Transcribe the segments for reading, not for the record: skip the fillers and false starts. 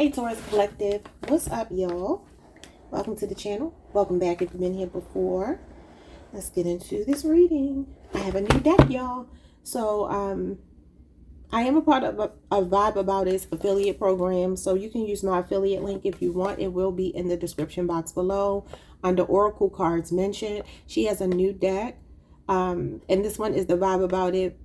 Hey Taurus Collective, what's up y'all? Welcome to the channel. Welcome back if you've been here before. Let's get into this reading. I have a new deck, y'all. So I am a part of a Vibe About It affiliate program, so you can use my affiliate link if you want. It will be in the description box below under Oracle cards mentioned. She has a new deck, and this one is the Vibe About It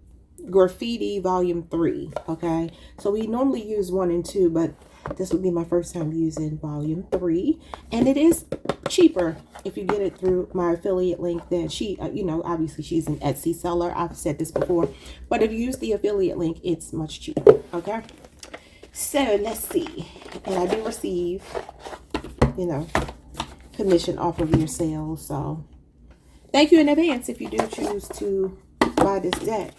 Graffiti Volume 3. Okay, so we normally use 1 and 2, but this would be my first time using Volume 3, and it is cheaper if you get it through my affiliate link. Then she, obviously she's an Etsy seller. I've said this before, but if you use the affiliate link, it's much cheaper. Okay, so let's see. And I do receive, commission off of your sales. So thank you in advance if you do choose to buy this deck.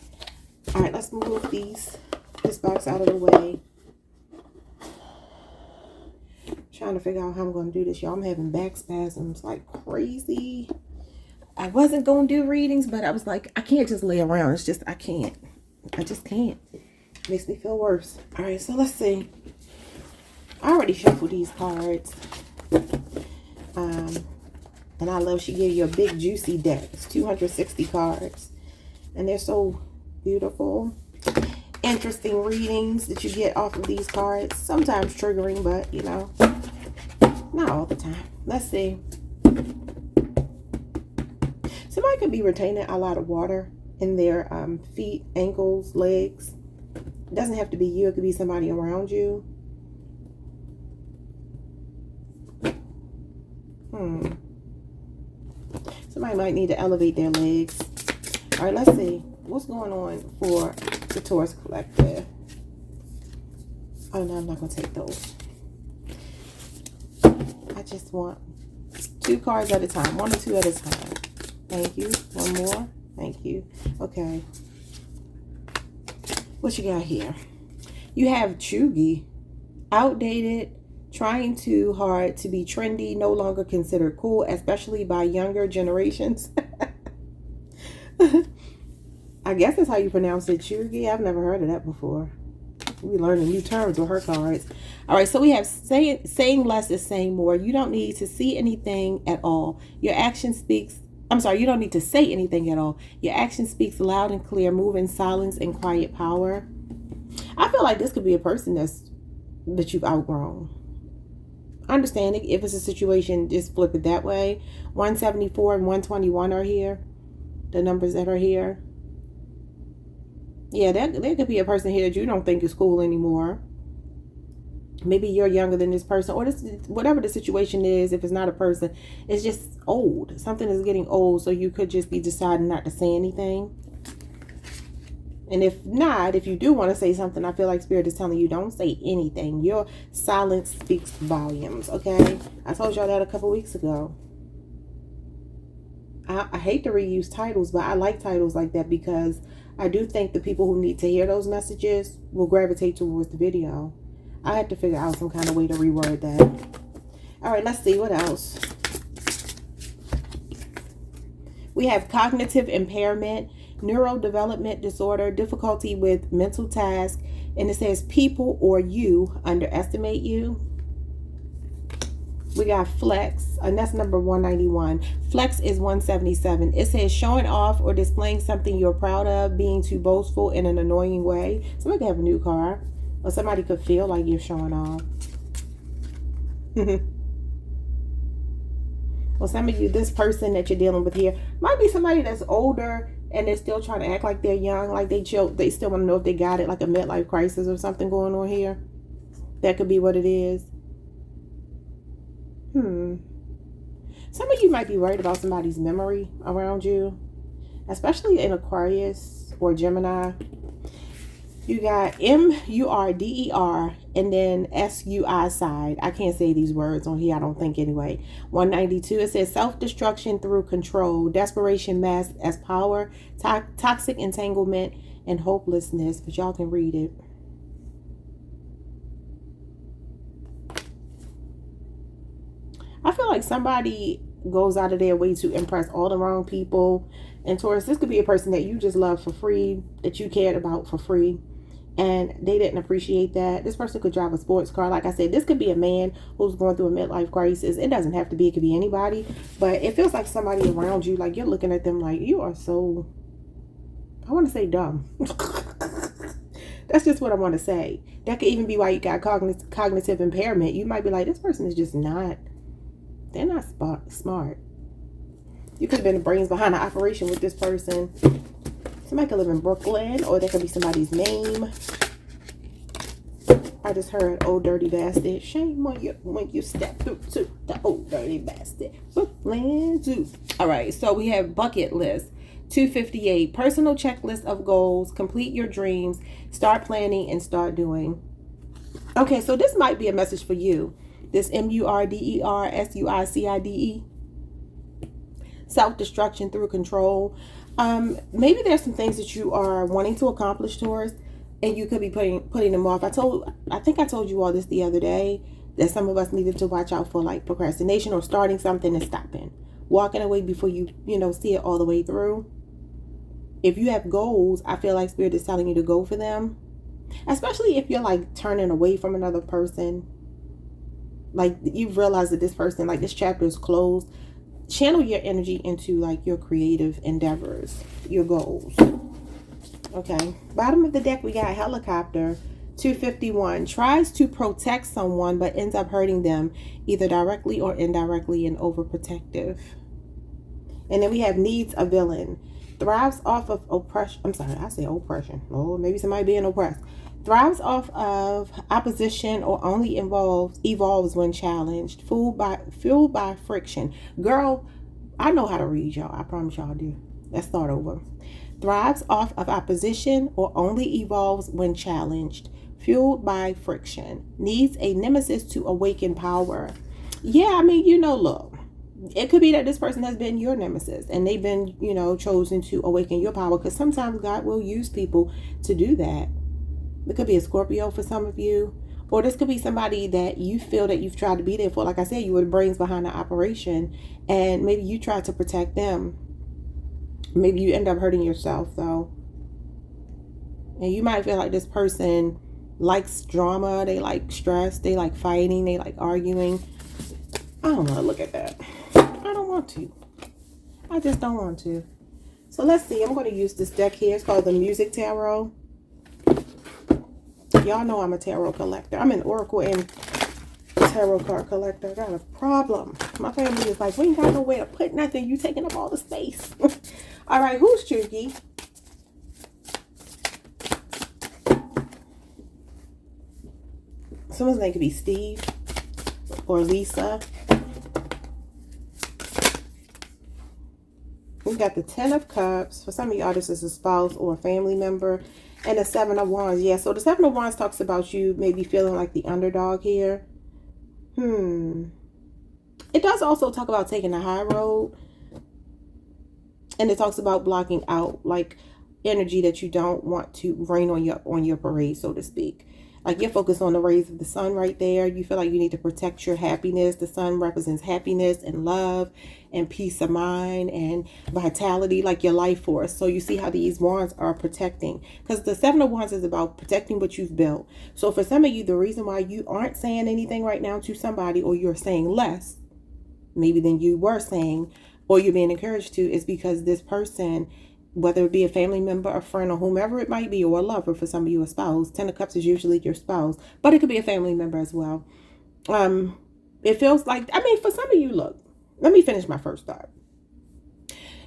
All right, let's move this box out of the way. Trying to figure out how I'm going to do this, y'all. I'm having back spasms like crazy. I wasn't going to do readings, but I was like, I can't just lay around. It's just, I can't. I just can't. It makes me feel worse. All right, so let's see. I already shuffled these cards. And I love she gave you a big juicy deck. It's 260 cards. And they're so beautiful. Interesting readings that you get off of these cards. Sometimes triggering, but not all the time. Let's see. Somebody could be retaining a lot of water in their feet, ankles, legs. It doesn't have to be you. It could be somebody around you. Somebody might need to elevate their legs. All right, let's see. What's going on for the Taurus Collective? Oh, no, I'm not going to take those. I just want 2 cards at a time. 1 or 2 at a time. Thank you. 1 more. Thank you. Okay. What you got here? You have Chugi. Outdated. Trying too hard to be trendy. No longer considered cool. Especially by younger generations. I guess that's how you pronounce it, Chugi. I've never heard of that before. We learning new terms with her cards. All right, so we have saying less is saying more. You don't need to see anything at all. Your action speaks. I'm sorry, you don't need to say anything at all. Your action speaks loud and clear. Move in silence and quiet power. I feel like this could be a person that you've outgrown. Understanding if it's a situation, just flip it that way. 174 and 121 are here. The numbers that are here. Yeah, there could be a person here that you don't think is cool anymore. Maybe you're younger than this person, or whatever the situation is. If it's not a person, it's just old. Something is getting old, so you could just be deciding not to say anything. And if not, if you do want to say something, I feel like Spirit is telling you don't say anything. Your silence speaks volumes, okay? I told y'all that a couple weeks ago. I hate to reuse titles, but I like titles like that because I do think the people who need to hear those messages will gravitate towards the video. I have to figure out some kind of way to reword that. All right, let's see what else. We have cognitive impairment, neurodevelopment disorder, difficulty with mental tasks, and it says people or you underestimate you. We got flex, and that's number 191. Flex is 177. It says showing off or displaying something you're proud of, being too boastful in an annoying way. Somebody could have a new car, or somebody could feel like you're showing off. Well, some of you, this person that you're dealing with here, might be somebody that's older and they're still trying to act like they're young, like they still want to know if they got it, like a midlife crisis or something going on here. That could be what it is. Some of you might be worried about somebody's memory around you, especially in Aquarius or Gemini. You got M-U-R-D-E-R and then S-U-I side. I can't say these words on here, I don't think anyway. 192, it says self-destruction through control, desperation masked as power, toxic entanglement, and hopelessness. But y'all can read it. I feel like somebody goes out of their way to impress all the wrong people. And Taurus, this could be a person that you just love for free, that you cared about for free. and they didn't appreciate that. This person could drive a sports car. Like I said, this could be a man who's going through a midlife crisis. It doesn't have to be. It could be anybody. But it feels like somebody around you, like you're looking at them like, you are so, I want to say dumb. That's just what I want to say. That could even be why you got cognitive impairment. You might be like, this person is just not, they're not smart. You could have been the brains behind the operation with this person. Somebody could live in Brooklyn, or that could be somebody's name. I just heard old dirty bastard. Shame on you when you step through to the old dirty bastard. Brooklyn Zoo. All right, so we have bucket list. 258, personal checklist of goals. Complete your dreams. Start planning and start doing. Okay, so this might be a message for you. This MURDERSUICIDE. Self-destruction through control. Maybe there's some things that you are wanting to accomplish towards, and you could be putting them off. I think I told you all this the other day, that some of us needed to watch out for like procrastination or starting something and stopping, walking away before you see it all the way through. If you have goals, I feel like Spirit is telling you to go for them, especially if you're like turning away from another person, like you've realized that this person, like this chapter is closed. Channel your energy into like your creative endeavors, your goals. Okay, bottom of the deck we got helicopter. 251, tries to protect someone but ends up hurting them either directly or indirectly, and overprotective. And then we have needs a villain. Thrives off of oppression. I'm sorry, I say oppression. Oh, maybe somebody being oppressed. Thrives off of opposition or only evolves when challenged. Fueled by friction. Girl, I know how to read, y'all. I promise y'all I do. Let's start over. Thrives off of opposition or only evolves when challenged. Fueled by friction. Needs a nemesis to awaken power. Yeah, I mean, look. It could be that this person has been your nemesis and they've been, chosen to awaken your power, because sometimes God will use people to do that. It could be a Scorpio for some of you, or this could be somebody that you feel that you've tried to be there for. Like I said, you were the brains behind the operation, and maybe you tried to protect them. Maybe you end up hurting yourself though. And you might feel like this person likes drama, they like stress, they like fighting, they like arguing. I don't want to look at that. I don't want to. I just don't want to. So let's see. I'm going to use this deck here. It's called the Music Tarot. Y'all know I'm a tarot collector. I'm an oracle and tarot card collector. I got a problem. My family is like, we ain't got nowhere to put nothing. You taking up all the space. All right, who's tricky? Someone's name could be Steve or Lisa. We got the 10 of Cups. For some of y'all, this is a spouse or a family member. And the 7 of Wands. Yeah, so the 7 of Wands talks about you maybe feeling like the underdog here. It does also talk about taking the high road. And it talks about blocking out like energy that you don't want to rain on your parade, so to speak. Like you're focused on the rays of the sun right there. You feel like you need to protect your happiness. The sun represents happiness and love and peace of mind and vitality, like your life force. So you see how these wands are protecting, because the 7 of Wands is about protecting what you've built. So for some of you, the reason why you aren't saying anything right now to somebody, or you're saying less maybe than you were saying, or you're being encouraged to, is because this person, whether it be a family member, a friend, or whomever it might be, or a lover, for some of you, a spouse. 10 of Cups is usually your spouse, but it could be a family member as well. It feels like, for some of you, look, let me finish my first thought.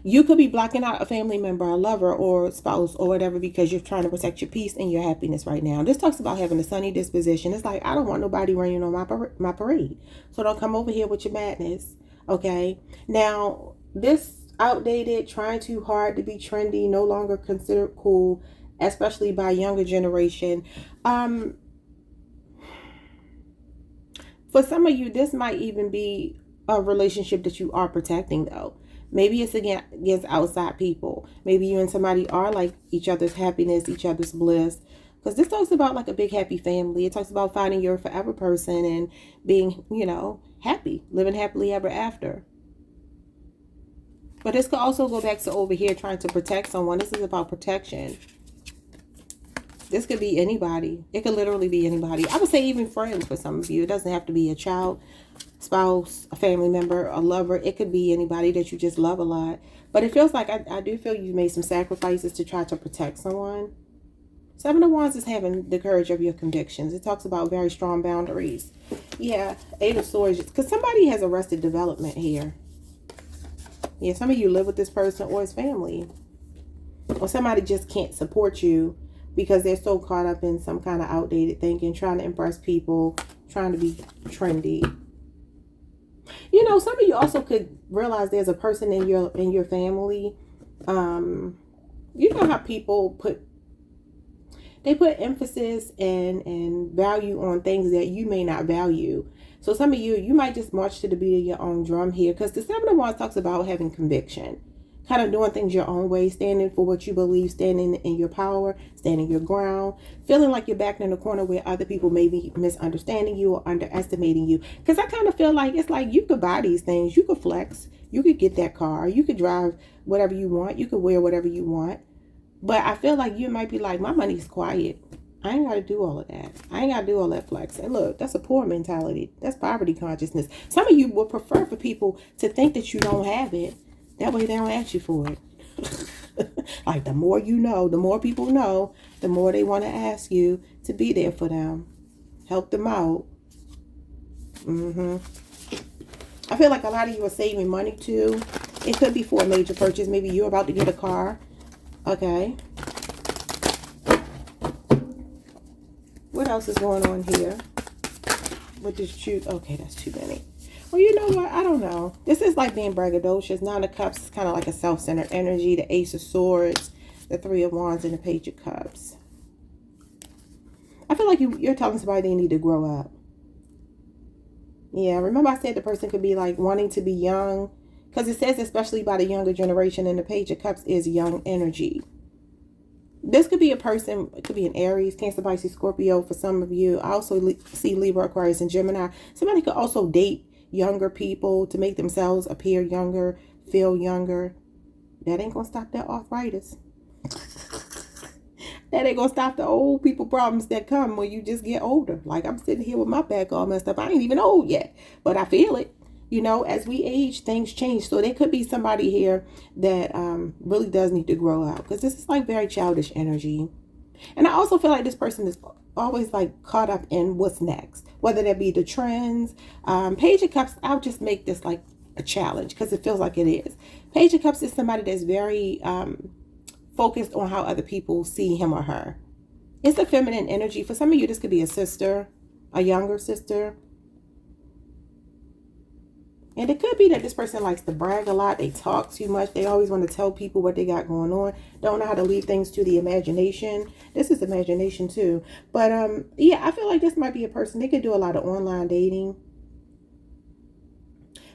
You could be blocking out a family member, a lover, or spouse, or whatever, because you're trying to protect your peace and your happiness right now. This talks about having a sunny disposition. It's like, I don't want nobody raining on my parade. So don't come over here with your madness. Okay. Now, this outdated, trying too hard to be trendy, no longer considered cool, especially by younger generation. For some of you, this might even be a relationship that you are protecting though. Maybe it's against outside people. Maybe you and somebody are like each other's happiness, each other's bliss. Because this talks about like a big happy family. It talks about finding your forever person and being, happy, living happily ever after. But this could also go back to over here trying to protect someone. This is about protection. This could be anybody. It could literally be anybody. I would say even friends for some of you. It doesn't have to be a child, spouse, a family member, a lover. It could be anybody that you just love a lot. But it feels like I do feel you made some sacrifices to try to protect someone. Seven of Wands is having the courage of your convictions. It talks about very strong boundaries. Yeah, Eight of Swords. Because somebody has arrested development here. Yeah, some of you live with this person or his family. Or somebody just can't support you because they're so caught up in some kind of outdated thinking, trying to impress people, trying to be trendy. You know, some of you also could realize there's a person in your family. You know how people put emphasis and value on things that you may not value. So some of you might just march to the beat of your own drum here, because the Seven of Wands talks about having conviction, kind of doing things your own way, standing for what you believe, standing in your power, standing your ground, feeling like you're backed in a corner where other people may be misunderstanding you or underestimating you. Because I kind of feel like it's like you could buy these things, you could flex, you could get that car, you could drive whatever you want, you could wear whatever you want. But I feel like you might be like, my money's quiet. I ain't got to do all of that. I ain't got to do all that flex. And look, that's a poor mentality. That's poverty consciousness. Some of you would prefer for people to think that you don't have it. That way they don't ask you for it. Like the more you know, the more people know, the more they want to ask you to be there for them. Help them out. I feel like a lot of you are saving money too. It could be for a major purchase. Maybe you're about to get a car. Okay. What else is going on here with this truth? Okay, that's too many. Well, you know what? I don't know. This is like being braggadocious. Nine of Cups is kind of like a self-centered energy. The Ace of Swords, the Three of Wands, and the Page of Cups. I feel like you're telling somebody they need to grow up. Yeah, remember I said the person could be like wanting to be young, because it says especially by the younger generation, and the Page of Cups is young energy. This could be a person, it could be an Aries, Cancer, Pisces, Scorpio for some of you. I also see Libra, Aquarius, and Gemini. Somebody could also date younger people to make themselves appear younger, feel younger. That ain't going to stop that arthritis. That ain't going to stop the old people problems that come when you just get older. Like I'm sitting here with my back all messed up. I ain't even old yet, but I feel it. You know, as we age, things change. So there could be somebody here that really does need to grow out, because this is like very childish energy. And I also feel like this person is always like caught up in what's next, whether that be the trends. Page of Cups, I'll just make this like a challenge because it feels like it is. Page of Cups is somebody that's very focused on how other people see him or her. It's a feminine energy. For some of you, this could be a sister, a younger sister. And it could be that this person likes to brag a lot. They talk too much. They always want to tell people what they got going on. Don't know how to leave things to the imagination. This is imagination too. But yeah, I feel like this might be a person. They could do a lot of online dating.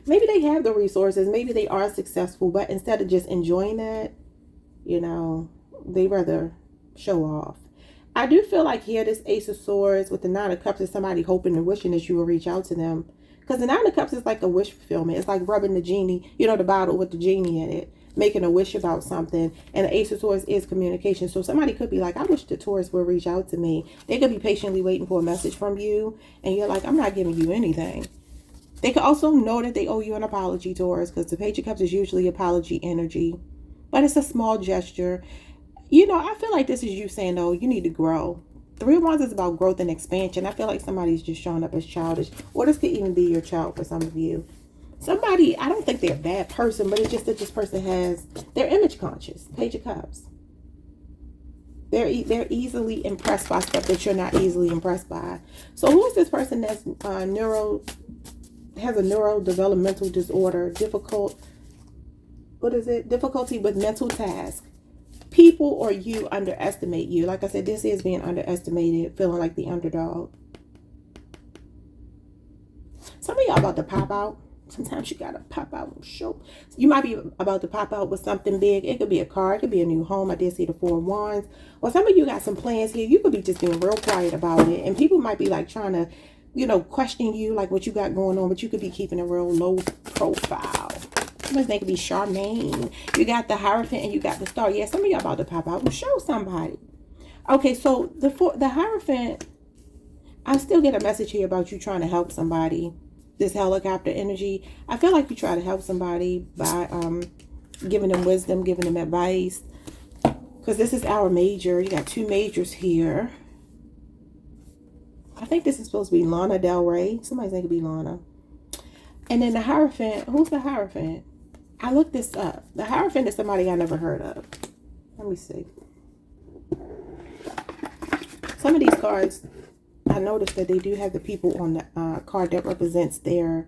Maybe they have the resources. Maybe they are successful. But instead of just enjoying that, you know, they rather show off. I do feel like here, this Ace of Swords with the Nine of Cups is somebody hoping and wishing that you will reach out to them. Because the Nine of Cups is like a wish fulfillment. It's like rubbing the genie, you know, the bottle with the genie in it, making a wish about something. And the Ace of Swords is communication. So somebody could be like, I wish the Taurus would reach out to me. They could be patiently waiting for a message from you. And you're like, I'm not giving you anything. They could also know that they owe you an apology, Taurus, because the Page of Cups is usually apology energy. But it's a small gesture. You know, I feel like this is you saying, oh, you need to grow. Three of Wands is about growth and expansion. I feel like somebody's just showing up as childish. Or this could even be your child for some of you. Somebody, I don't think they're a bad person, but it's just that this person they're image conscious. Page of Cups. They're easily impressed by stuff that you're not easily impressed by. So who is this person that's has a neurodevelopmental disorder, difficulty with mental tasks? People or you underestimate you. Like I said, this is being underestimated, feeling like the underdog. Some of y'all about to pop out. Sometimes you gotta pop out and show. You might be about to pop out with something big. It could be a car. It could be a new home. I did see the Four of Wands. Or some of you got some plans here. You could be just being real quiet about it. And people might be like trying to, you know, question you, like what you got going on. But you could be keeping a real low profile. Somebody's name could be Charmaine. You got the Hierophant and you got the Star. Yeah, some of y'all about to pop out and show somebody. Okay, so the Hierophant, I still get a message here about you trying to help somebody. This helicopter energy. I feel like you try to help somebody by giving them wisdom, giving them advice. Because this is our major. You got two majors here. I think this is supposed to be Lana Del Rey. Somebody's name could be Lana. And then the Hierophant. Who's the Hierophant? I looked this up. The Hierophant is somebody I never heard of. Let me see. Some of these cards, I noticed that they do have the people on the card that represents their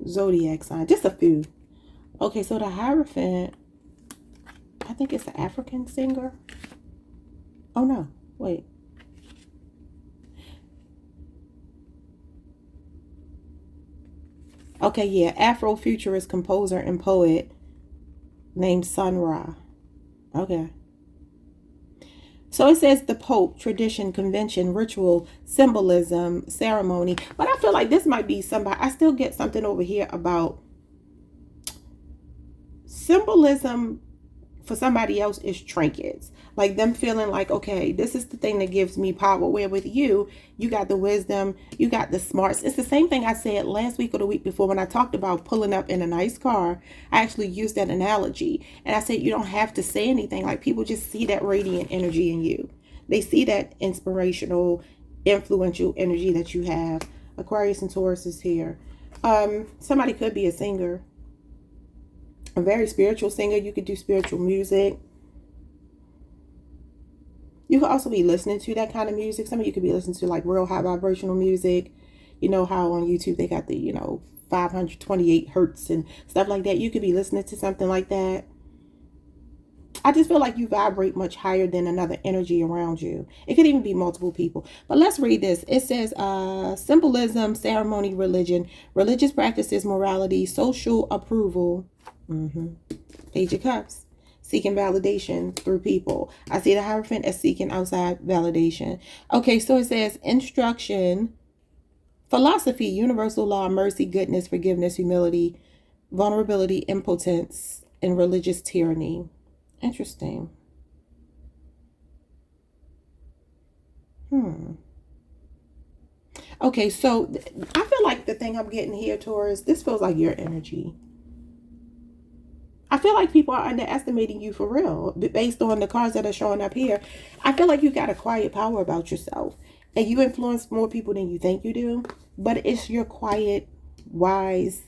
zodiac sign. Just a few. Okay, so the Hierophant, I think it's an African singer. Oh, no. Wait. Okay, yeah. Afrofuturist composer and poet named Sun Ra. Okay. So it says the Pope, tradition, convention, ritual, symbolism, ceremony. But I feel like this might be somebody. I still get something over here about symbolism for somebody else is trinkets. Like them feeling like, okay, this is the thing that gives me power. Where with you, you got the wisdom, you got the smarts. It's the same thing I said last week or the week before when I talked about pulling up in a nice car. I actually used that analogy. And I said, you don't have to say anything. Like people just see that radiant energy in you. They see that inspirational, influential energy that you have. Aquarius and Taurus is here. Somebody could be a singer. A very spiritual singer. You could do spiritual music. You could also be listening to that kind of music. Some of you could be listening to like real high vibrational music. You know how on YouTube they got the, 528 hertz and stuff like that. You could be listening to something like that. I just feel like you vibrate much higher than another energy around you. It could even be multiple people. But let's read this. It says symbolism, ceremony, religion, religious practices, morality, social approval. Page of Cups. Seeking validation through people. I see the Hierophant as seeking outside validation. Okay, so it says instruction, philosophy, universal law, mercy, goodness, forgiveness, humility, vulnerability, impotence, and religious tyranny. Interesting. Okay, so I feel like the thing I'm getting here, Taurus, this feels like your energy. I feel like people are underestimating you for real. Based on the cards that are showing up here, I feel like you got a quiet power about yourself. And you influence more people than you think you do. But it's your quiet, wise,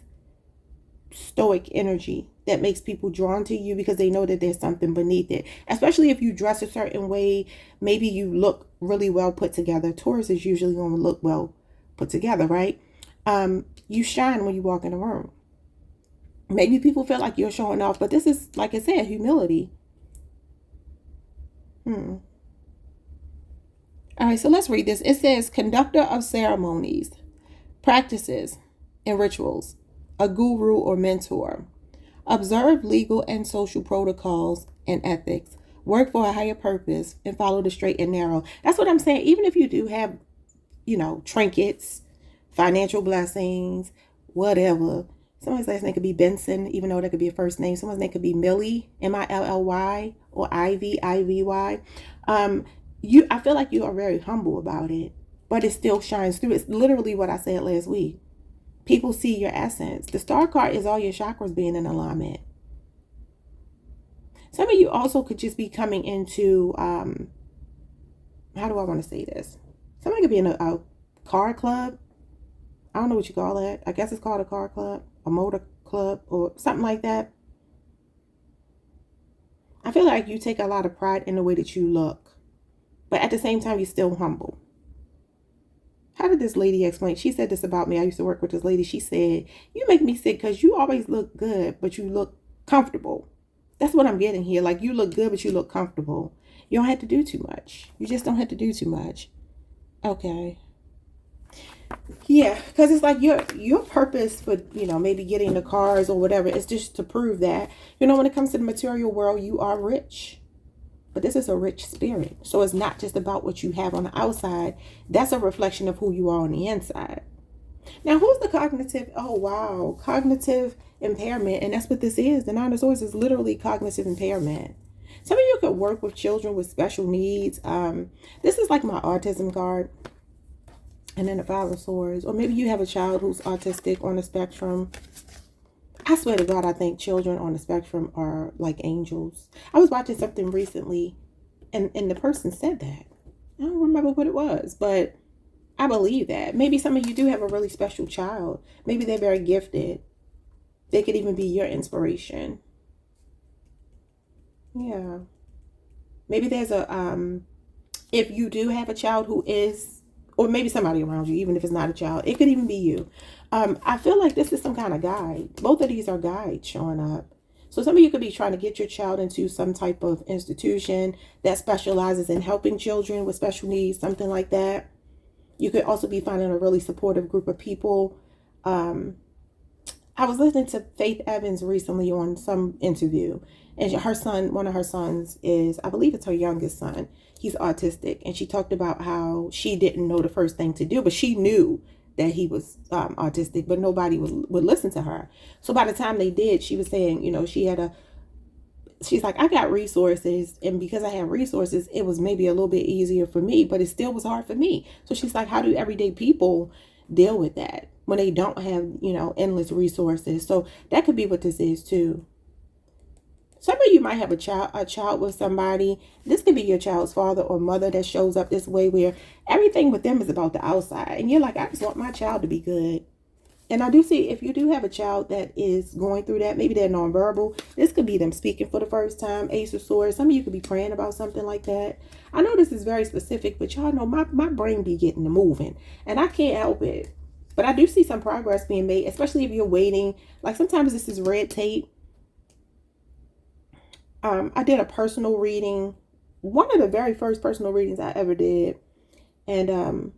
stoic energy that makes people drawn to you because they know that there's something beneath it. Especially if you dress a certain way, maybe you look really well put together. Taurus is usually going to look well put together, right? You shine when you walk in a room. Maybe people feel like you're showing off, but this is, like I said, humility. All right, so let's read this. It says, conductor of ceremonies, practices, and rituals, a guru or mentor. Observe legal and social protocols and ethics. Work for a higher purpose and follow the straight and narrow. That's what I'm saying. Even if you do have, trinkets, financial blessings, whatever. Somebody's last name could be Benson, even though that could be a first name. Someone's name could be Millie, Milly, or Ivy, Ivy. I feel like you are very humble about it, but it still shines through. It's literally what I said last week. People see your essence. The star card is all your chakras being in alignment. Some of you also could just be coming into, how do I want to say this? Somebody could be in a car club. I don't know what you call that. I guess it's called a car club, a motor club, or something like that. I feel like you take a lot of pride in the way that you look, but at the same time, you're still humble. How did this lady explain? She said this about me. I used to work with this lady. She said, you make me sick because you always look good, but you look comfortable. That's what I'm getting here. Like you look good, but you look comfortable. You don't have to do too much. You just don't have to do too much. Okay. Yeah, because it's like your purpose for, maybe getting the cars or whatever is just to prove that, when it comes to the material world, you are rich. But this is a rich spirit. So it's not just about what you have on the outside. That's a reflection of who you are on the inside. Now, who's the cognitive? Oh, wow. Cognitive impairment. And that's what this is. The Nine of Swords is literally cognitive impairment. Some of you could work with children with special needs. This is like my autism card. And then the Five of Swords. Or maybe you have a child who's autistic on the spectrum. I swear to God, I think children on the spectrum are like angels. I was watching something recently, and the person said that. I don't remember what it was, but I believe that. Maybe some of you do have a really special child. Maybe they're very gifted. They could even be your inspiration. Yeah. Maybe there's a, if you do have a child who is, or maybe somebody around you, even if it's not a child, it could even be you. I feel like this is some kind of guide. Both of these are guides showing up. So some of you could be trying to get your child into some type of institution that specializes in helping children with special needs, something like that. You could also be finding a really supportive group of people. I was listening to Faith Evans recently on some interview, and her son, one of her sons is, I believe it's her youngest son, he's autistic, and she talked about how she didn't know the first thing to do, but she knew that he was autistic, but nobody would listen to her. So by the time they did, she was saying, you know, she's like, I got resources, and because I have resources, it was maybe a little bit easier for me, but it still was hard for me. So she's like, how do everyday people deal with that when they don't have, you know, endless resources? So that could be what this is too. Some of you might have a child with somebody. This could be your child's father or mother that shows up this way, where everything with them is about the outside. And you're like, I just want my child to be good. And I do see, if you do have a child that is going through that, maybe they're nonverbal, this could be them speaking for the first time, Ace of Swords. Some of you could be praying about something like that. I know this is very specific, but y'all know my brain be getting to moving, and I can't help it. But I do see some progress being made, especially if you're waiting. Like sometimes this is red tape. I did a personal reading, one of the very first personal readings I ever did. And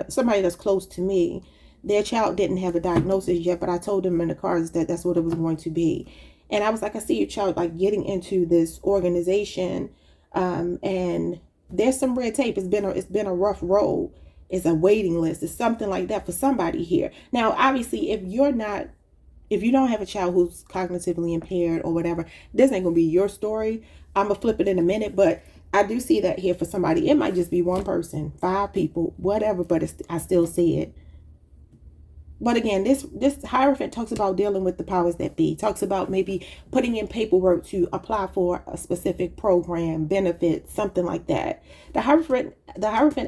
somebody that's close to me, their child didn't have a diagnosis yet, but I told them in the cards that that's what it was going to be. And I was like, I see your child like getting into this organization, and there's some red tape. It's been a rough road. It's a waiting list. It's something like that for somebody here. Now, obviously, if you don't have a child who's cognitively impaired or whatever, this ain't gonna be your story. I'm gonna flip it in a minute, but I do see that here for somebody. It might just be one person, 5 people, whatever, but I still see it. But again, this Hierophant talks about dealing with the powers that be. Talks about maybe putting in paperwork to apply for a specific program, benefit, something like that. The Hierophant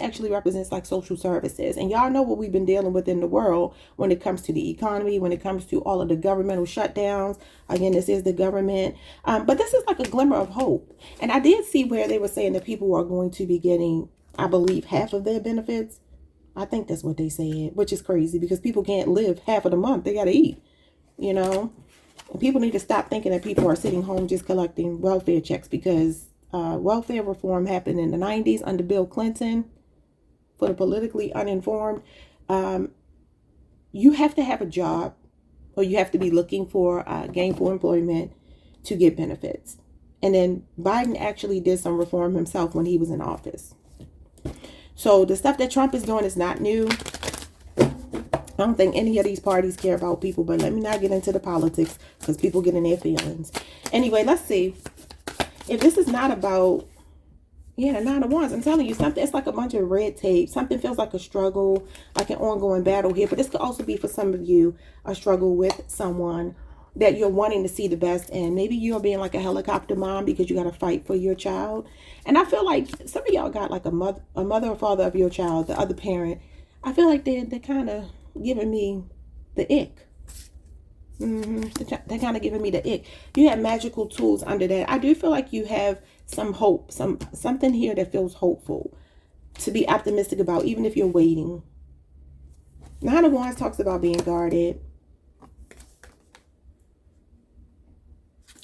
actually represents like social services. And y'all know what we've been dealing with in the world when it comes to the economy, when it comes to all of the governmental shutdowns. Again, this is the government. But this is like a glimmer of hope. And I did see where they were saying that people are going to be getting, I believe, half of their benefits. I think that's what they said, which is crazy because people can't live half of the month. They got to eat, you know. And people need to stop thinking that people are sitting home just collecting welfare checks, because welfare reform happened in the 90s under Bill Clinton. For the politically uninformed, you have to have a job, or you have to be looking for gainful employment to get benefits. And then Biden actually did some reform himself when he was in office. So the stuff that Trump is doing is not new. I don't think any of these parties care about people, but let me not get into the politics because people get in their feelings. Anyway, let's see. If this is not about, yeah, 9 of Wands, I'm telling you something, it's like a bunch of red tape. Something feels like a struggle, like an ongoing battle here. But this could also be for some of you a struggle with someone that you're wanting to see the best in. Maybe you're being like a helicopter mom because you got to fight for your child. And I feel like some of y'all got like a mother or father of your child, the other parent. I feel like they're kind of giving me the ick. They're kind of giving me the ick. You have magical tools under that. I do feel like you have some hope, something here that feels hopeful to be optimistic about, even if you're waiting. 9 of Wands talks about being guarded.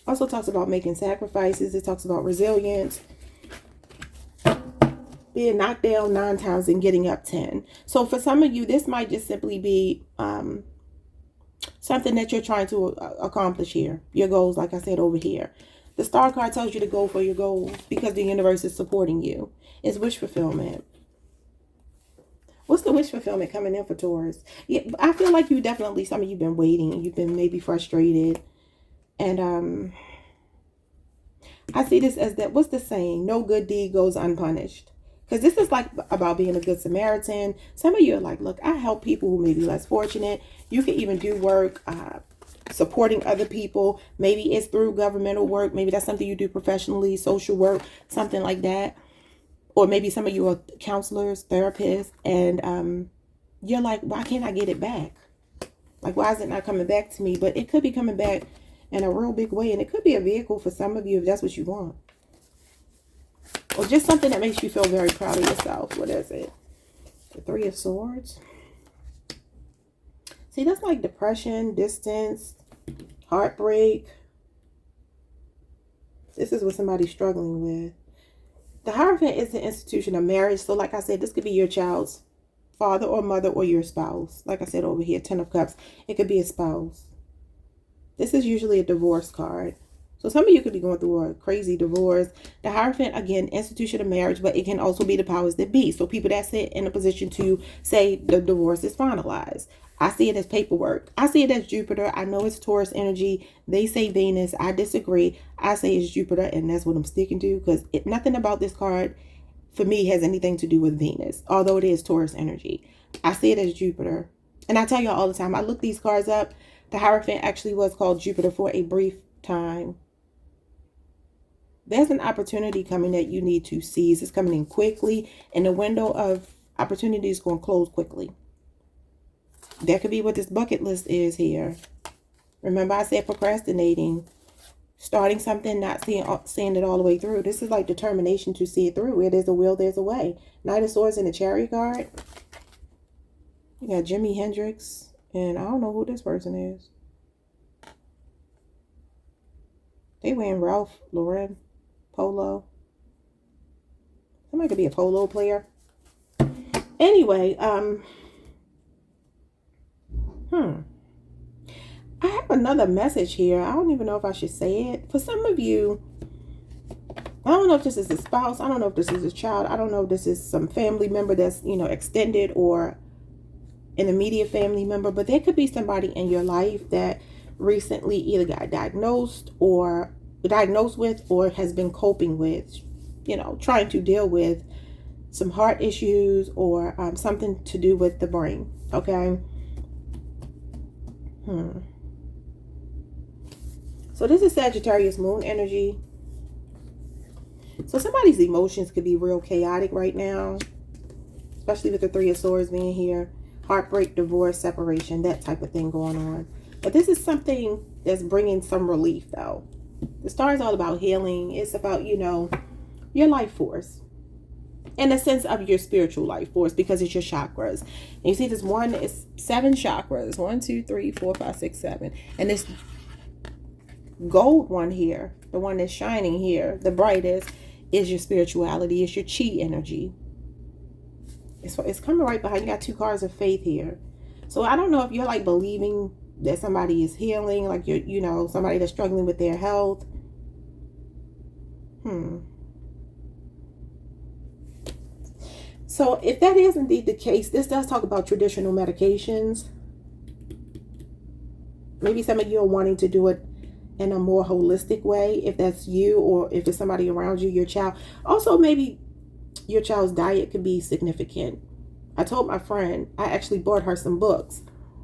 Also talks about making sacrifices. It talks about resilience. Being knocked down 9 times and getting up 10. So for some of you, this might just simply be something that you're trying to accomplish here. Your goals, like I said, over here. The Star card tells you to go for your goals because the universe is supporting you. It's wish fulfillment. What's the wish fulfillment coming in for Taurus? Yeah, I feel like you definitely, some of you been waiting and you've been maybe frustrated. And I see this as that, what's the saying? No good deed goes unpunished. Because this is like about being a good Samaritan. Some of you are like, look, I help people who may be less fortunate. You can even do work supporting other people. Maybe it's through governmental work. Maybe that's something you do professionally, social work, something like that. Or maybe some of you are counselors, therapists, and you're like, why can't I get it back? Like, why is it not coming back to me? But it could be coming back in a real big way. And it could be a vehicle for some of you if that's what you want. Or just something that makes you feel very proud of yourself. What is it? The Three of Swords. See, that's like depression, distance, heartbreak. This is what somebody's struggling with. The Hierophant is the institution of marriage. So like I said, this could be your child's father or mother or your spouse. Like I said over here, Ten of Cups. It could be a spouse. This is usually a divorce card. So some of you could be going through a crazy divorce. The Hierophant, again, institution of marriage, but it can also be the powers that be. So people that sit in a position to say the divorce is finalized. I see it as paperwork. I see it as Jupiter. I know it's Taurus energy. They say Venus. I disagree. I say it's Jupiter, and that's what I'm sticking to, because nothing about this card for me has anything to do with Venus, although it is Taurus energy. I see it as Jupiter. And I tell y'all all the time, I look these cards up. The Hierophant actually was called Jupiter for a brief time. There's an opportunity coming that you need to seize. It's coming in quickly, and the window of opportunity is going to close quickly. That could be what this bucket list is here. Remember, I said procrastinating, starting something, not seeing it all the way through. This is like determination to see it through. Where there's a will, there's a way. Knight of Swords in the Chariot card. You got Jimi Hendrix, and I don't know who this person is. They wearing Ralph Lauren polo. Somebody could be a polo player. Anyway, I have another message here. I don't even know if I should say it. For some of you, I don't know if this is a spouse. I don't know if this is a child. I don't know if this is some family member that's, extended or an immediate family member. But there could be somebody in your life that recently either got diagnosed with or has been coping with, trying to deal with some heart issues or something to do with the brain. Okay. So this is Sagittarius moon energy. So somebody's emotions could be real chaotic right now, especially with the Three of Swords being here. Heartbreak, divorce, separation, that type of thing going on. But this is something that's bringing some relief, though. The star is all about healing. It's about, your life force. In the sense of your spiritual life force, because it's your chakras. And you see this one is 7 chakras. 1, 2, 3, 4, 5, 6, 7. And this gold one here, the one that's shining here, the brightest, is your spirituality. It's your chi energy. It's coming right behind. You got 2 cards of faith here. So I don't know if you're like believing that somebody is healing, like you're, somebody that's struggling with their health. So if that is indeed the case, this does talk about traditional medications. Maybe some of you are wanting to do it in a more holistic way, if that's you, or if it's somebody around you, your child. Also, maybe your child's diet could be significant. I told my friend, I actually bought her some books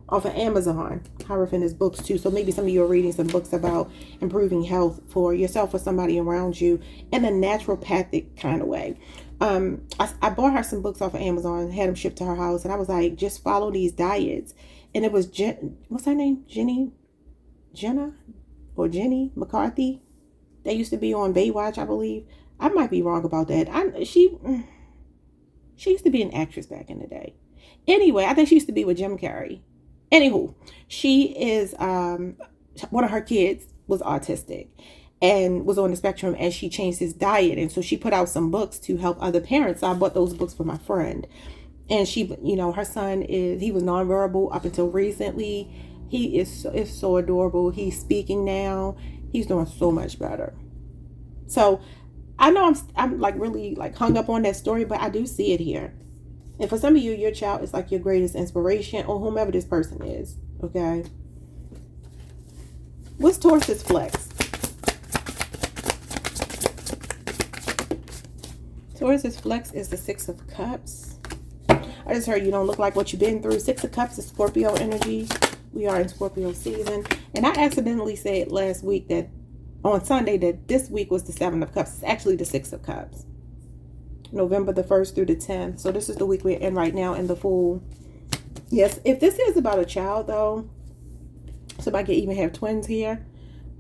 off of Amazon. Hierophant is books too. So maybe some of you are reading some books about improving health for yourself or somebody around you in a naturopathic kind of way. I bought her some books off of Amazon, had them shipped to her house, and I was like, just follow these diets. And it was what's her name? Jenna or Jenny McCarthy. They used to be on Baywatch, I believe. I might be wrong about that. She used to be an actress back in the day. Anyway, I think she used to be with Jim Carrey. Anywho, she is one of her kids was autistic and was on the spectrum, and she changed his diet, and so she put out some books to help other parents. So I bought those books for my friend, and she, her son he was nonverbal up until recently. He is so adorable. He's speaking now. He's doing so much better. So I know I'm like really like hung up on that story, but I do see it here. And for some of you, your child is like your greatest inspiration, or whomever this person is. Okay. What's Taurus's flex? Taurus, this flex is the Six of Cups. I just heard you don't look like what you've been through. Six of Cups is Scorpio energy. We are in Scorpio season. And I accidentally said last week that on Sunday that this week was the Seven of Cups. It's actually the Six of Cups. November the 1st through the 10th. So this is the week we're in right now in the Fool. Yes, if this is about a child though, somebody could even have twins here.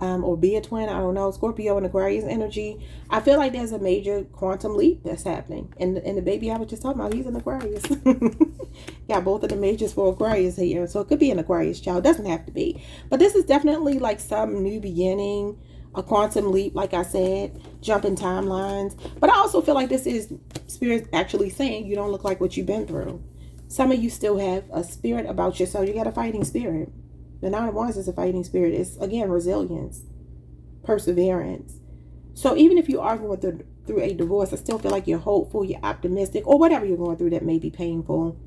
Or be a twin, I don't know. Scorpio and Aquarius energy. I feel like there's a major quantum leap that's happening. And the baby I was just talking about, he's an Aquarius. Got both of the majors for Aquarius here. So it could be an Aquarius child. Doesn't have to be. But this is definitely like some new beginning. A quantum leap, like I said. Jumping timelines. But I also feel like this is Spirit actually saying you don't look like what you've been through. Some of you still have a spirit about yourself. You got a fighting spirit. The Nine of Wands is a fighting spirit. It's, again, resilience, perseverance. So even if you're arguing through a divorce, I still feel like you're hopeful, you're optimistic, or whatever you're going through that may be painful.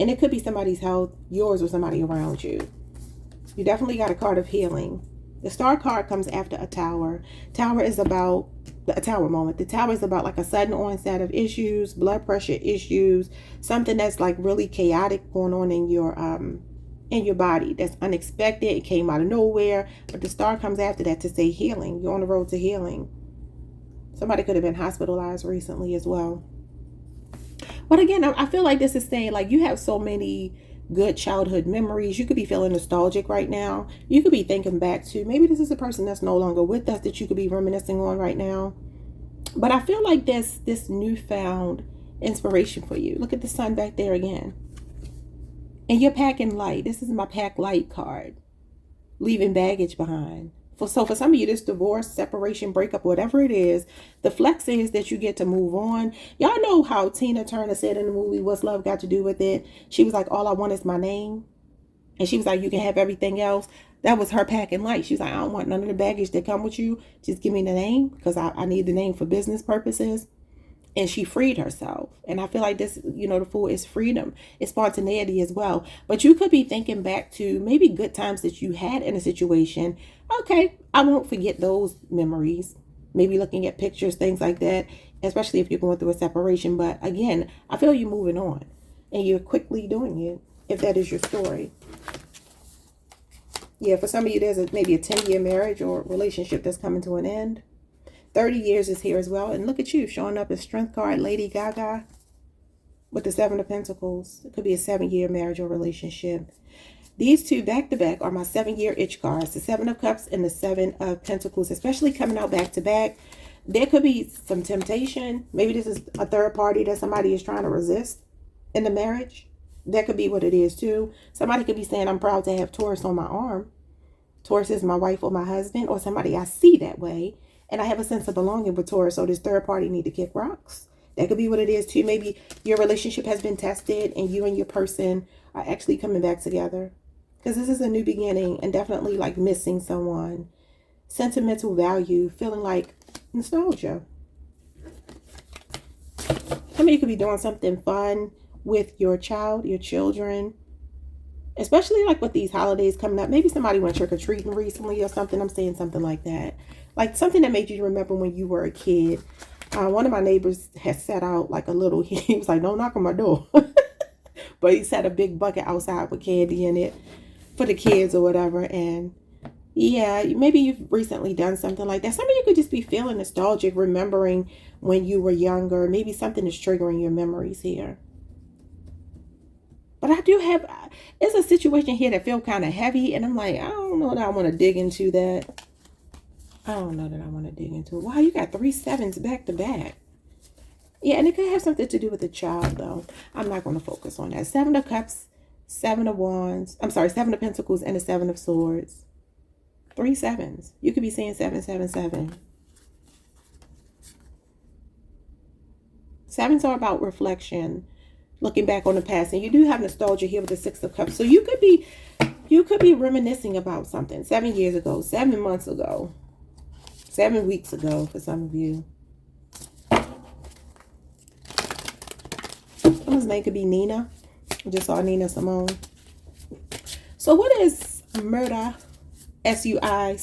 And it could be somebody's health, yours or somebody around you. You definitely got a card of healing. The Star card comes after a Tower. Tower is about a Tower moment. The Tower is about like a sudden onset of issues, blood pressure issues, something that's like really chaotic going on in your body that's unexpected. It came out of nowhere, but the Star comes after that to say healing. You're on the road to healing. Somebody could have been hospitalized recently as well. But again, I feel like this is saying like you have so many good childhood memories. You could be feeling nostalgic right now. You could be thinking back to, maybe this is a person that's no longer with us that you could be reminiscing on right now. But I feel like there's this newfound inspiration for you. Look at the sun back there again. And you're packing light. This is my pack light card. Leaving baggage behind. So for some of you, this divorce, separation, breakup, whatever it is, the flex is that you get to move on. Y'all know how Tina Turner said in the movie, What's Love Got to Do with It? She was like, all I want is my name. And she was like, you can have everything else. That was her packing light. She was like, I don't want none of the baggage that come with you. Just give me the name because I need the name for business purposes. And she freed herself. And I feel like this, the Fool is freedom. It's spontaneity as well. But you could be thinking back to maybe good times that you had in a situation. Okay, I won't forget those memories. Maybe looking at pictures, things like that. Especially if you're going through a separation. But again, I feel you're moving on. And you're quickly doing it. If that is your story. Yeah, for some of you, there's maybe a 10-year marriage or relationship that's coming to an end. 30 years is here as well. And look at you showing up as Strength card, Lady Gaga, with the Seven of Pentacles. It could be a 7-year marriage or relationship. These two back to back are my 7-year itch cards, the Seven of Cups and the Seven of Pentacles, especially coming out back to back. There could be some temptation. Maybe this is a third party that somebody is trying to resist in the marriage. That could be what it is too. Somebody could be saying, I'm proud to have Taurus on my arm. Taurus is my wife or my husband or somebody I see that way. And I have a sense of belonging with Taurus. So this third party need to kick rocks. That could be what it is too. Maybe your relationship has been tested and you and your person are actually coming back together. Because this is a new beginning and definitely like missing someone. Sentimental value, feeling like nostalgia. Some of you could be doing something fun with your child, your children. Especially like with these holidays coming up. Maybe somebody went trick-or-treating recently or something. I'm saying something like that. Like something that made you remember when you were a kid. One of my neighbors had set out like a little, he was like, don't knock on my door. But he set a big bucket outside with candy in it for the kids or whatever. And yeah, maybe you've recently done something like that. Some of you could just be feeling nostalgic, remembering when you were younger. Maybe something is triggering your memories here. But I do have, it's a situation here that feels kind of heavy. And I'm like, I don't know that I want to dig into that. I don't know that I want to dig into it. Wow, you got 3 sevens back to back. Yeah, and it could have something to do with the child, though. I'm not going to focus on that. 7 of Cups, 7 of Wands. I'm sorry, 7 of Pentacles and the 7 of Swords. 3 sevens. You could be saying 777. Sevens are about reflection, looking back on the past. And you do have nostalgia here with the 6 of Cups. So you could be reminiscing about something 7 years ago, 7 months ago. 7 weeks ago for some of you. Someone's name could be Nina. I just saw Nina Simone. So what is murder? Suicide.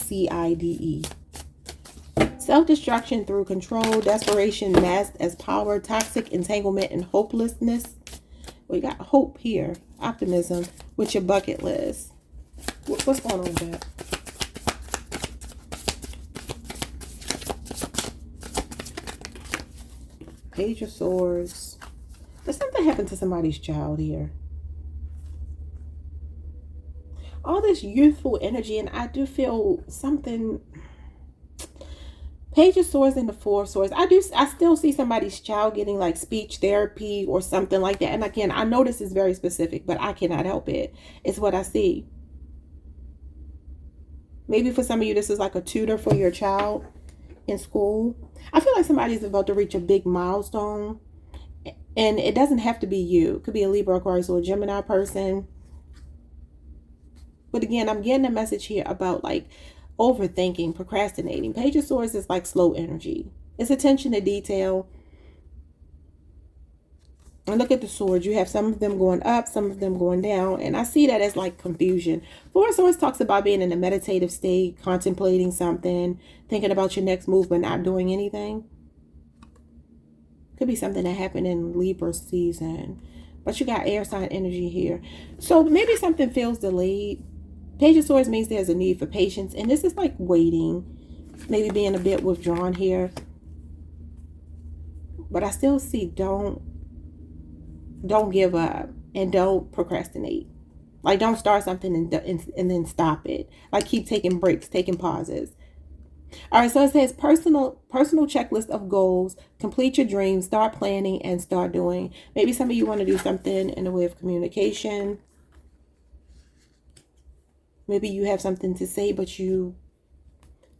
Self-destruction through control, desperation masked as power, toxic entanglement, and hopelessness. We got hope here, optimism with your bucket list. What's going on with that? Page of Swords. There's something happened to somebody's child here. All this youthful energy, and I do feel something. Page of Swords and the Four of Swords. I still see somebody's child getting like speech therapy or something like that. And again, I know this is very specific, but I cannot help it. It's what I see. Maybe for some of you, this is like a tutor for your child in school. I feel like somebody's about to reach a big milestone. And it doesn't have to be you. It could be a Libra, Aquarius, or a Gemini person. But again, I'm getting a message here about like overthinking, procrastinating. Page of Swords is like slow energy. It's attention to detail. And look at the swords. You have some of them going up, some of them going down. And I see that as like confusion. Four of Swords talks about being in a meditative state, contemplating something, thinking about your next move, but not doing anything. Could be something that happened in Libra season. But you got air sign energy here. So maybe something feels delayed. Page of Swords means there's a need for patience. And this is like waiting. Maybe being a bit withdrawn here. But I still see don't give up and don't procrastinate. Like don't start something and then stop it. Like keep taking breaks, taking pauses. All right, so it says personal checklist of goals. Complete your dreams, start planning, and start doing. Maybe some of you want to do something in the way of communication. Maybe you have something to say, but you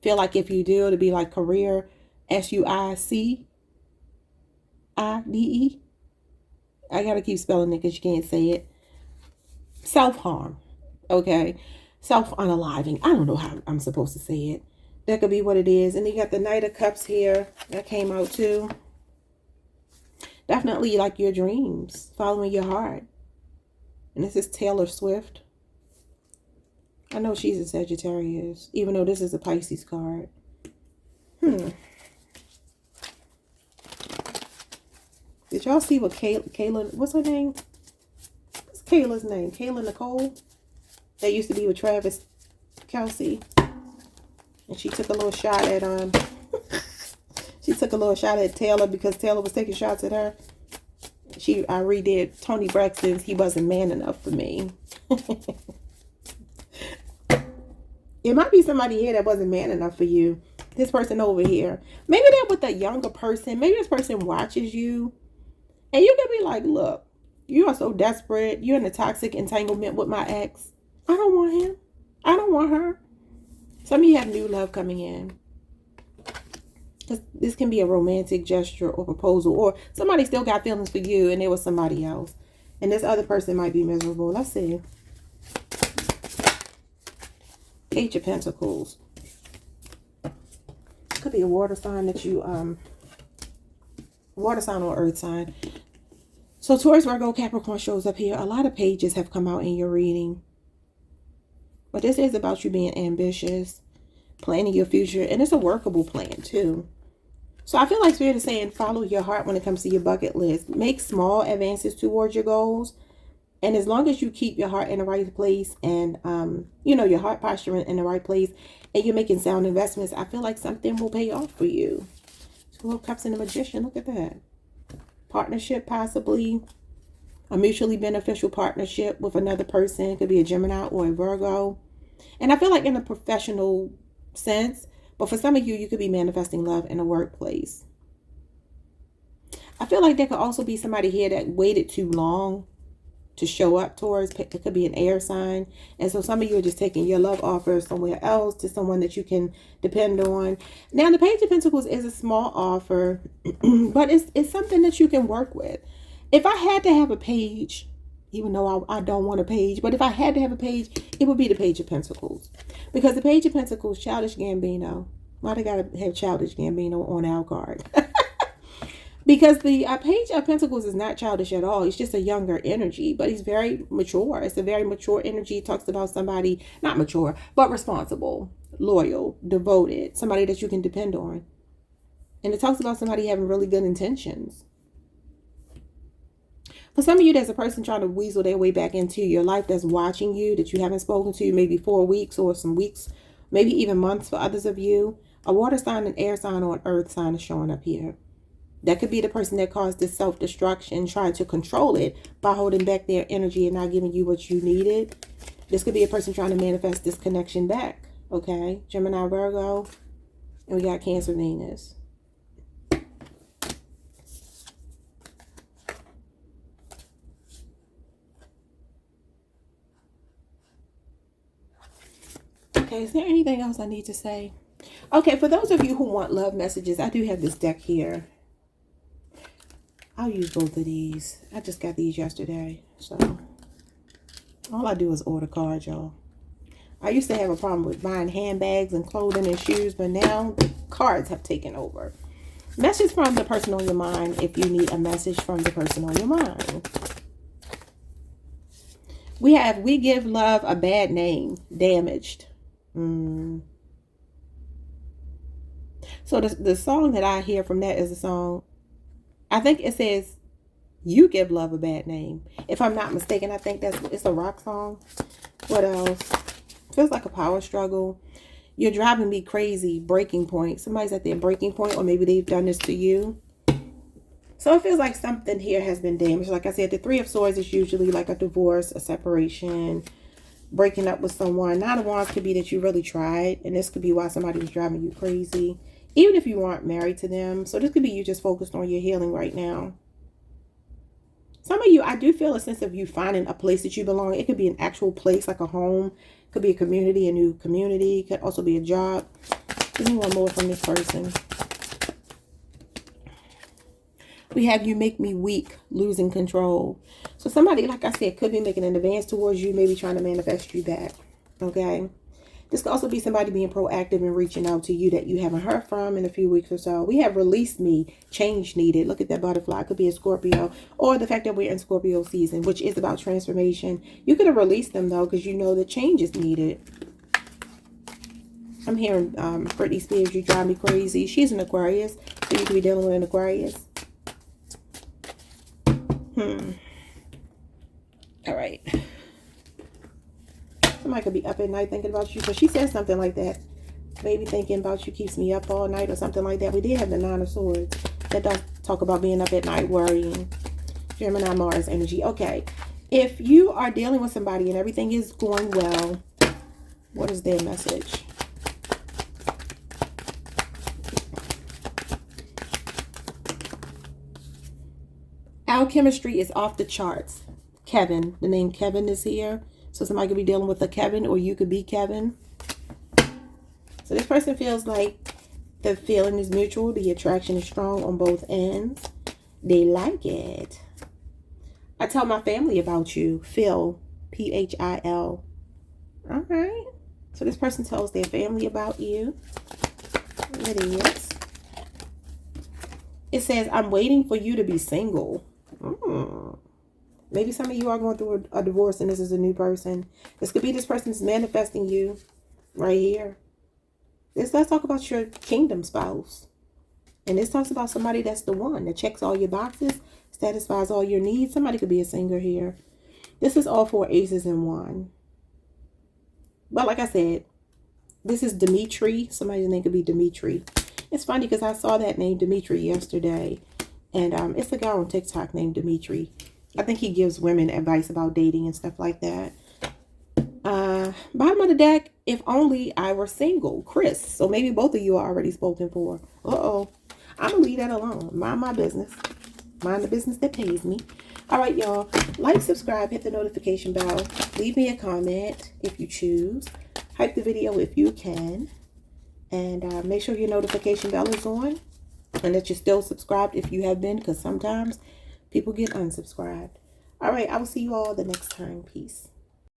feel like if you do, it'll be like career, SUICIDE. I got to keep spelling it because you can't say it. Self-harm. Okay. Self-unaliving. I don't know how I'm supposed to say it. That could be what it is. And you got the Knight of Cups here. That came out too. Definitely like your dreams. Following your heart. And this is Taylor Swift. I know she's a Sagittarius. Even though this is a Pisces card. Did y'all see what Kayla, what's her name? What's Kayla's name? Kayla Nicole? That used to be with Travis Kelce. And she took a little shot at she took a little shot at Taylor because Taylor was taking shots at her. I redid Tony Braxton's He Wasn't Man Enough for Me. It might be somebody here that wasn't man enough for you. This person over here. Maybe they're with a younger person. Maybe this person watches you. And you can be like, look, you are so desperate. You're in a toxic entanglement with my ex. I don't want him. I don't want her. Some of you have new love coming in. This can be a romantic gesture or proposal. Or somebody still got feelings for you and it was somebody else. And this other person might be miserable. Let's see. Page of Pentacles. Could be a water sign that you, water sign or earth sign. So Taurus, Virgo, Capricorn shows up here. A lot of pages have come out in your reading. But this is about you being ambitious, planning your future. And it's a workable plan too. So I feel like Spirit is saying follow your heart when it comes to your bucket list. Make small advances towards your goals. And as long as you keep your heart in the right place and, your heart posture in the right place and you're making sound investments, I feel like something will pay off for you. Two of Cups and the Magician. Look at that. Partnership, possibly. A mutually beneficial partnership with another person. It could be a Gemini or a Virgo. And I feel like in a professional sense, but for some of you, you could be manifesting love in a workplace. I feel like there could also be somebody here that waited too long to show up towards. It could be an air sign. And so some of you are just taking your love offer somewhere else to someone that you can depend on. Now, the Page of Pentacles is a small offer, but it's something that you can work with. If I had to have a page, even though I don't want a page, but if I had to have a page, it would be the Page of Pentacles. Because the Page of Pentacles, Childish Gambino. Why they got to have Childish Gambino on our card? Because the Page of Pentacles is not childish at all. It's just a younger energy, but he's very mature. It's a very mature energy. It talks about somebody, not mature, but responsible, loyal, devoted, somebody that you can depend on. And it talks about somebody having really good intentions. For some of you, there's a person trying to weasel their way back into your life that's watching you, that you haven't spoken to maybe 4 weeks or some weeks, maybe even months for others of you. A water sign, an air sign, or an earth sign is showing up here. That could be the person that caused this self-destruction, trying to control it by holding back their energy and not giving you what you needed. This could be a person trying to manifest this connection back. Okay, Gemini, Virgo, and we got Cancer, Venus. Okay, is there anything else I need to say? Okay, for those of you who want love messages, I do have this deck here. I'll use both of these. I just got these yesterday, so all I do is order cards, y'all. I used to have a problem with buying handbags and clothing and shoes, but now cards have taken over. Message from the person on your mind if you need a message from the person on your mind. We have, we give love a bad name, damaged. So the song that I hear from that is a song, I think it says, you give love a bad name. If I'm not mistaken, I think it's a rock song. What else? Feels like a power struggle. You're driving me crazy, breaking point. Somebody's at their breaking point, or maybe they've done this to you. So it feels like something here has been damaged. Like I said, the Three of Swords is usually like a divorce, a separation, breaking up with someone. Nine of Wands could be that you really tried, and this could be why somebody was driving you crazy, even if you weren't married to them. So this could be you just focused on your healing right now. Some of you, I do feel a sense of you finding a place that you belong. It could be an actual place, like a home. Could be a community, a new community. Could also be a job. Give me one more from this person. We have you make me weak, losing control. So somebody, like I said, could be making an advance towards you, maybe trying to manifest you back. Okay. This could also be somebody being proactive and reaching out to you that you haven't heard from in a few weeks or so. We have released me, change needed. Look at that butterfly. It could be a Scorpio, or the fact that we're in Scorpio season, which is about transformation. You could have released them though, because you know the change is needed. I'm hearing Britney Spears, you drive me crazy. She's an Aquarius, so you could be dealing with an Aquarius. All right. Somebody could be up at night thinking about you. So she said something like that. Maybe thinking about you keeps me up all night or something like that. We did have the Nine of Swords. That does talk about being up at night, worrying. Gemini, Mars energy. Okay. If you are dealing with somebody and everything is going well, what is their message? Our chemistry is off the charts. Kevin. The name Kevin is here. So somebody could be dealing with a Kevin, or you could be Kevin. So this person feels like the feeling is mutual. The attraction is strong on both ends. They like it. I tell my family about you. Phil. P-H-I-L. All right. So this person tells their family about you. It is. It says, I'm waiting for you to be single. Maybe some of you are going through a divorce and this is a new person. This could be this person's manifesting you right here. Let's talk about your kingdom spouse. And this talks about somebody that's the one that checks all your boxes, satisfies all your needs. Somebody could be a singer here. This is all 4 aces in one. But like I said, this is Dimitri. Somebody's name could be Dimitri. It's funny because I saw that name Dimitri yesterday. And it's a guy on TikTok named Dimitri. I think he gives women advice about dating and stuff like that. Bottom of the deck, if only I were single. Chris. So maybe both of you are already spoken for. I'm going to leave that alone. Mind my business. Mind the business that pays me. All right, y'all. Like, subscribe, hit the notification bell. Leave me a comment if you choose. Hype the video if you can. And make sure your notification bell is on. And that you're still subscribed if you have been. Because sometimes people get unsubscribed. All right, I will see you all the next time. Peace.